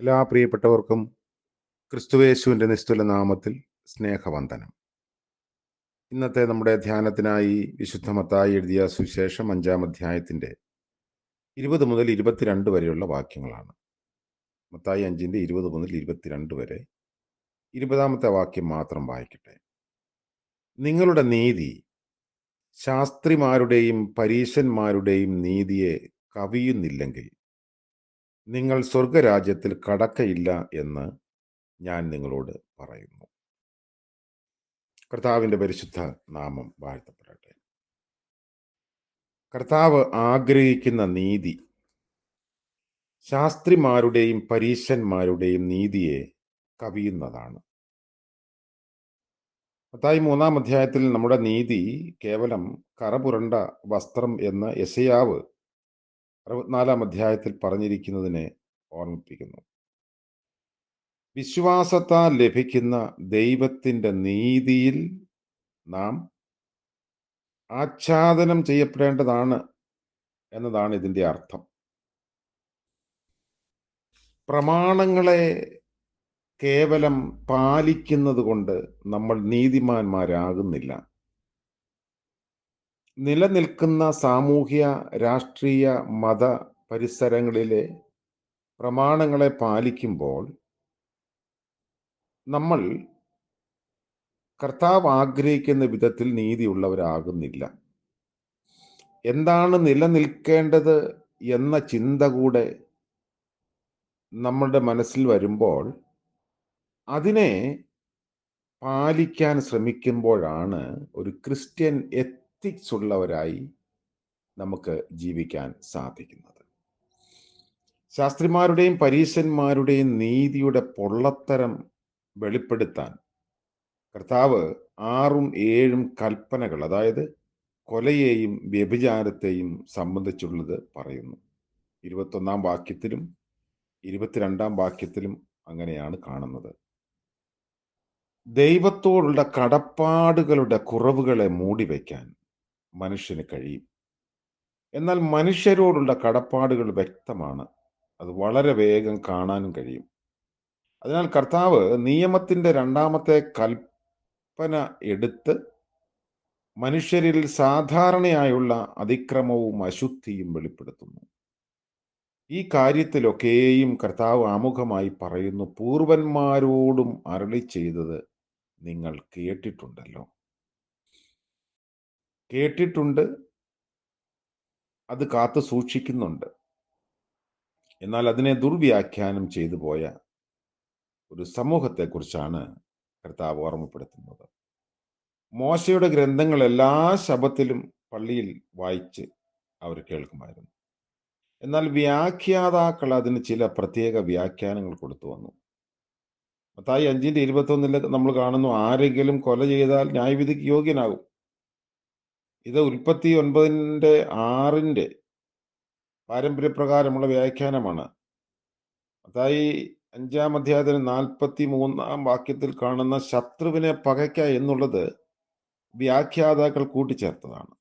എല്ലാ പ്രിയപ്പെട്ടവർക്കും ക്രിസ്തുവേശുവിൻ്റെ നിസ്തുല നാമത്തിൽ സ്നേഹവന്ദനം. ഇന്നത്തെ നമ്മുടെ ധ്യാനത്തിനായി വിശുദ്ധ മത്തായി എഴുതിയ സുവിശേഷം 5-ാം അധ്യായത്തിൻ്റെ 20 മുതൽ 22 വരെയുള്ള വാക്യങ്ങളാണ്. മത്തായി 5-ന്റെ 20 മുതൽ 22 വരെ 20-ാമത്തെ വാക്യം മാത്രം വായിക്കട്ടെ. നിങ്ങളുടെ നീതി ശാസ്ത്രിമാരുടെയും പരീശന്മാരുടെയും നീതിയെ കവിയുന്നില്ലെങ്കിൽ നിങ്ങൾ സ്വർഗരാജ്യത്തിൽ കടക്കയില്ല എന്ന് ഞാൻ നിങ്ങളോട് പറയുന്നു. കർത്താവിൻ്റെ പരിശുദ്ധ നാമം വാഴ്ത്തപ്പെടട്ടെ. കർത്താവ് ആഗ്രഹിക്കുന്ന നീതി ശാസ്ത്രിമാരുടെയും പരീശന്മാരുടെയും നീതിയെ കവിയുന്നതാണ്. മത്തായി 3-ാം അധ്യായത്തിൽ നമ്മുടെ നീതി കേവലം കറപുരണ്ട വസ്ത്രം എന്ന് യെശയ്യാവ് 64-ാം അധ്യായത്തിൽ പറഞ്ഞിരിക്കുന്നതിനെ ഓർമ്മിപ്പിക്കുന്നു. വിശ്വാസത്താൽ ലഭിക്കുന്ന ദൈവത്തിൻ്റെ നീതിയിൽ നാം ആച്ഛാദനം ചെയ്യപ്പെടേണ്ടതാണ് എന്നതാണ് ഇതിൻ്റെ അർത്ഥം. പ്രമാണങ്ങളെ കേവലം പാലിക്കുന്നത് കൊണ്ട് നമ്മൾ നീതിമാന്മാരാകുന്നില്ല. നിലനിൽക്കുന്ന സാമൂഹ്യ, രാഷ്ട്രീയ, മത പരിസരങ്ങളിലെ പ്രമാണങ്ങളെ പാലിക്കുമ്പോൾ നമ്മൾ കർത്താവ് ആഗ്രഹിക്കുന്ന വിധത്തിൽ നീതിയുള്ളവരാകുന്നില്ല. എന്താണ് നിലനിൽക്കേണ്ടത് എന്ന ചിന്ത കൂടെ നമ്മുടെ മനസ്സിൽ വരുമ്പോൾ അതിനെ പാലിക്കാൻ ശ്രമിക്കുമ്പോഴാണ് ഒരു ക്രിസ്ത്യൻ എത്തിക്സ് ഉള്ളവരായി നമുക്ക് ജീവിക്കാൻ സാധിക്കുന്നത്. ശാസ്ത്രിമാരുടെയും പരീശന്മാരുടെയും നീതിയുടെ പൊള്ളത്തരം വെളിപ്പെടുത്താൻ കർത്താവ് 6ഉം 7ഉം കൽപ്പനകൾ, അതായത് കൊലയെയും വ്യഭിചാരത്തെയും സംബന്ധിച്ചുള്ളത് പറയുന്നു. 21-ാം വാക്യത്തിലും 22-ാം വാക്യത്തിലും അങ്ങനെയാണ് കാണുന്നത്. ദൈവത്തോടുള്ള കടപ്പാടുകളുടെ കുറവുകളെ മൂടിവെക്കാൻ മനുഷ്യന് കഴിയും. എന്നാൽ മനുഷ്യരോടുള്ള കടപ്പാടുകൾ വ്യക്തമാണ്. അത് വളരെ വേഗം കാണാനും കഴിയും. അതിനാൽ കർത്താവ് നിയമത്തിൻ്റെ 2ാമത്തെ കൽപ്പന എടുത്ത് മനുഷ്യരിൽ സാധാരണയായുള്ള അതിക്രമവും അശുദ്ധിയും വെളിപ്പെടുത്തുന്നു. ഈ കാര്യത്തിലൊക്കെയും കർത്താവ് ആമുഖമായി പറയുന്നു, പൂർവന്മാരോടും അരുളി ചെയ്തത് നിങ്ങൾ കേട്ടിട്ടുണ്ടല്ലോ. കേട്ടിട്ടുണ്ട്, അത് കാത്തു സൂക്ഷിക്കുന്നുണ്ട്. എന്നാൽ അതിനെ ദുർവ്യാഖ്യാനം ചെയ്തു പോയ ഒരു സമൂഹത്തെക്കുറിച്ചാണ് കർത്താവ് ഓർമ്മപ്പെടുത്തുന്നത്. മോശയുടെ ഗ്രന്ഥങ്ങൾ എല്ലാ ശബ്ബത്തിലും പള്ളിയിൽ വായിച്ച് അവർ കേൾക്കുമായിരുന്നു. എന്നാൽ വ്യാഖ്യാതാക്കൾ അതിന് ചില പ്രത്യേക വ്യാഖ്യാനങ്ങൾ കൊടുത്തു വന്നു. മത്തായി 5-ന്റെ 21 നമ്മൾ കാണുന്നു, ആരെങ്കിലും കൊല ചെയ്താൽ ന്യായവിധിക്ക് യോഗ്യനാകും. ഇത് ഉൽപ്പത്തി 9-ന്റെ 6-ന്റെ പാരമ്പര്യപ്രകാരമുള്ള വ്യാഖ്യാനമാണ്. മത്തായി 5-ാം അധ്യായത്തിന് 43-ാം വാക്യത്തിൽ കാണുന്ന ശത്രുവിനെ പകയ്ക്ക എന്നുള്ളത് വ്യാഖ്യാതാക്കൾ കൂട്ടിച്ചേർത്തതാണ്.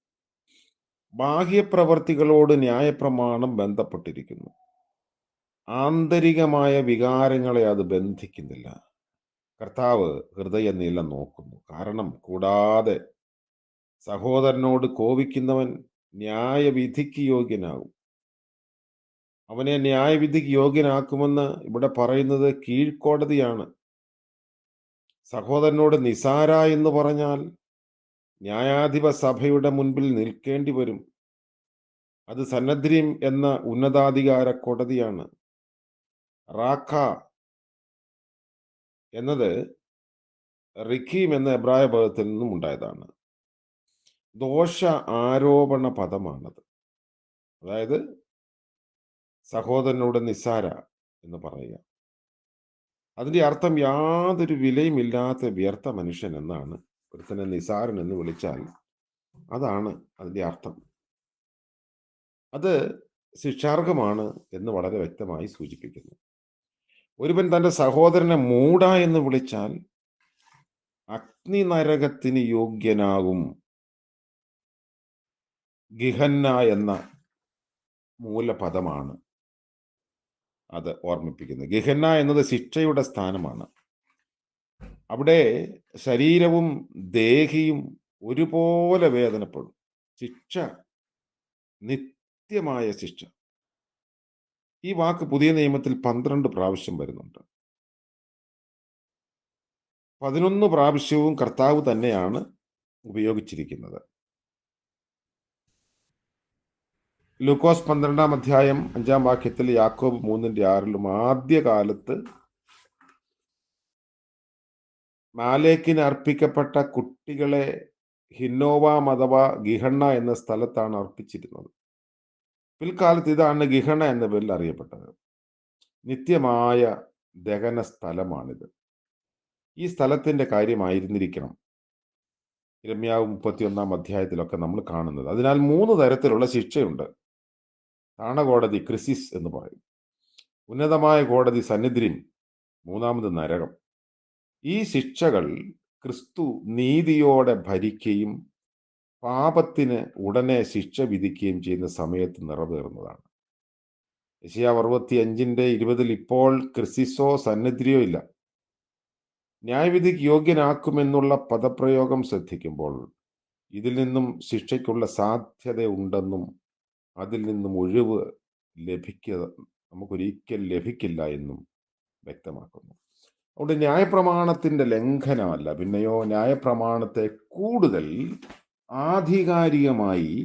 ബാഹ്യപ്രവർത്തികളോട് ന്യായപ്രമാണം ബന്ധപ്പെട്ടിരിക്കുന്നു. ആന്തരികമായ വികാരങ്ങളെ അത് ബന്ധിക്കുന്നില്ല. കർത്താവ് ഹൃദയനില നോക്കുന്നു. കാരണം കൂടാതെ സഹോദരനോട് കോപിക്കുന്നവൻ ന്യായവിധിക്ക് യോഗ്യനാകും. അവനെ ന്യായവിധിക്ക് യോഗ്യനാക്കുമെന്ന് ഇവിടെ പറയുന്നത് കീഴ്ക്കോടതിയാണ്. സഹോദരനോട് നിസാര എന്ന് പറഞ്ഞാൽ ന്യായാധിപ സഭയുടെ മുൻപിൽ നിൽക്കേണ്ടി വരും. അത് സന്നദ്രീം എന്ന ഉന്നതാധികാര കോടതിയാണ്. റാഖ എന്നത് റിഖീം എന്ന എബ്രായ പദത്തിൽ നിന്നും ഉണ്ടായതാണ്. ദോഷ ആരോപണ പദമാണത്. അതായത് സഹോദരനോട് നിസാര എന്ന് പറയുക. അതിൻ്റെ അർത്ഥം യാതൊരു വിലയുമില്ലാത്ത വ്യർത്ഥ മനുഷ്യൻ എന്നാണ്. ഒരുത്തനെ നിസാരൻ എന്ന് വിളിച്ചാൽ അതാണ് അതിൻ്റെ അർത്ഥം. അത് ശിക്ഷാർഹമാണ് എന്ന് വളരെ വ്യക്തമായി സൂചിപ്പിക്കുന്നു. ഒരുവൻ തൻ്റെ സഹോദരനെ മൂഢ എന്ന് വിളിച്ചാൽ അഗ്നി നരകത്തിന് യോഗ്യനാകും. ഗിഹന്ന എന്ന മൂലപദമാണ്. അത് ഓർമ്മിപ്പിക്കുന്നു. ഗെഹന്ന എന്നത് ശിക്ഷയുടെ സ്ഥാനമാണ്. അവിടെ ശരീരവും ദേഹിയും ഒരുപോലെ വേദനപ്പെടും. ശിക്ഷ, നിത്യമായ ശിക്ഷ. ഈ വാക്ക് പുതിയ നിയമത്തിൽ 12 പ്രാവശ്യം വരുന്നുണ്ട്. 11 പ്രാവശ്യവും കർത്താവ് തന്നെയാണ് ഉപയോഗിച്ചിരിക്കുന്നത്. ലൂക്കോസ് 12-ാം അധ്യായം 5-ാം വാക്യത്തിൽ യാക്കോബ് 3:6 ആദ്യകാലത്ത് മാലേക്കിന് അർപ്പിക്കപ്പെട്ട കുട്ടികളെ ഹിന്നോവാം അഥവാ ഗിഹണ്ണ എന്ന സ്ഥലത്താണ് അർപ്പിച്ചിരുന്നത്. പിൽക്കാലത്ത് ഇതാണ് ഗിഹണ എന്ന പേരിൽ അറിയപ്പെട്ടത്. നിത്യമായ ദഹന സ്ഥലമാണിത്. ഈ സ്ഥലത്തിന്റെ കാര്യമായിരുന്നിരിക്കണം യിരെമ്യാവ് 31-ാം അധ്യായത്തിലൊക്കെ നമ്മൾ കാണുന്നത്. അതിനാൽ 3 തരത്തിലുള്ള ശിക്ഷയുണ്ട്. താണകോടതി ക്രിസിസ് എന്ന് പറയും, ഉന്നതമായ കോടതി സന്നിധിൻ, മൂന്നാമത് നരകം. ഈ ശിക്ഷകൾ ക്രിസ്തു നീതിയോടെ ഭരിക്കുകയും പാപത്തിന് ഉടനെ ശിക്ഷ വിധിക്കുകയും ചെയ്യുന്ന സമയത്ത് നിറവേറുന്നതാണ്. യെശയ്യാവ് 65:20 ഇപ്പോൾ ക്രിസിസോ സന്നിധിയോ ഇല്ല. ന്യായവിധിക്ക് യോഗ്യനാക്കുമെന്നുള്ള പദപ്രയോഗം ശ്രദ്ധിക്കുമ്പോൾ ഇതിൽ നിന്നും ശിക്ഷയ്ക്കുള്ള സാധ്യത ഉണ്ടെന്നും അതിൽ നിന്നും ഒഴിവ് നമുക്കൊരിക്കൽ ലഭിക്കില്ല എന്നും വ്യക്തമാക്കുന്നു. അതുകൊണ്ട് ന്യായപ്രമാണത്തിന്റെ ലംഘനമല്ല, പിന്നെയോ ന്യായപ്രമാണത്തെ കൂടുതൽ ആധികാരികമായി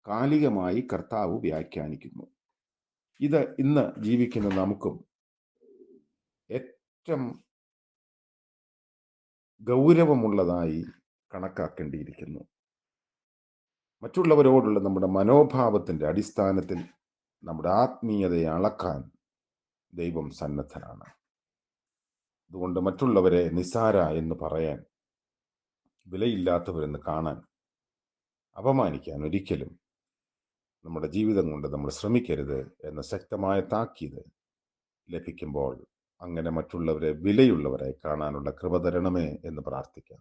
കാലികമായി കർത്താവ് വ്യാഖ്യാനിക്കുന്നു. ഇത് ഇന്ന് ജീവിക്കുന്ന നമുക്കും ഏറ്റവും ഗൗരവമുള്ളതായി കണക്കാക്കേണ്ടിയിരിക്കുന്നു. മറ്റുള്ളവരോടുള്ള നമ്മുടെ മനോഭാവത്തിന്റെ അടിസ്ഥാനത്തിൽ നമ്മുടെ ആത്മീയതയെ അളക്കാൻ ദൈവം സന്നദ്ധനാണ്. അതുകൊണ്ട് മറ്റുള്ളവരെ നിസാര എന്ന് പറയാൻ, വിലയില്ലാത്തവരെന്ന് കാണാൻ, അപമാനിക്കാൻ ഒരിക്കലും നമ്മുടെ ജീവിതം കൊണ്ട് നമ്മൾ ശ്രമിക്കരുത് എന്ന ശക്തമായ താക്കീത് ലഭിക്കുമ്പോൾ അങ്ങനെ മറ്റുള്ളവരെ വിലയുള്ളവരായി കാണാനുള്ള കൃപ തരണമേ എന്ന് പ്രാർത്ഥിക്കാം.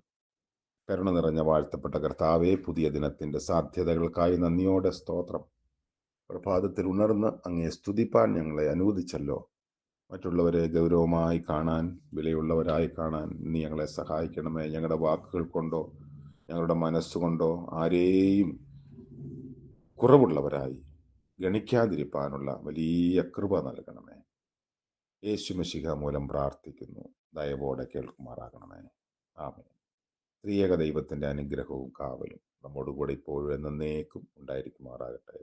കരുണ നിറഞ്ഞ വാഴ്ത്തപ്പെട്ട കർത്താവേ, പുതിയ ദിനത്തിന്റെ സാധ്യതകൾക്കായി നന്ദിയോടെ സ്തോത്രം. പ്രഭാതത്തിൽ ഉണർന്ന് അങ്ങയെ സ്തുതിപ്പാൻ ഞങ്ങളെ അനുവദിച്ചല്ലോ. മറ്റുള്ളവരെ ഗൗരവമായി കാണാൻ, വിലയുള്ളവരായി കാണാൻ നീ ഞങ്ങളെ സഹായിക്കണമേ. ഞങ്ങളുടെ വാക്കുകൾ കൊണ്ടോ ഞങ്ങളുടെ മനസ്സുകൊണ്ടോ ആരെയും കുറവുള്ളവരായി ഗണിക്കാതിരിപ്പാനുള്ള വലിയ കൃപ നൽകണമേ. യേശുമിശിഹ മൂലം പ്രാർത്ഥിക്കുന്നു, ദയവോടെ കേൾക്കുമാറാകണമേ. ആമേൻ. ത്രിയേക ദൈവത്തിന്റെ അനുഗ്രഹവും കാവലും നമ്മോടുകൂടെ ഇപ്പോഴും എന്നേക്കും ഉണ്ടായിരിക്കുമാറാകട്ടെ.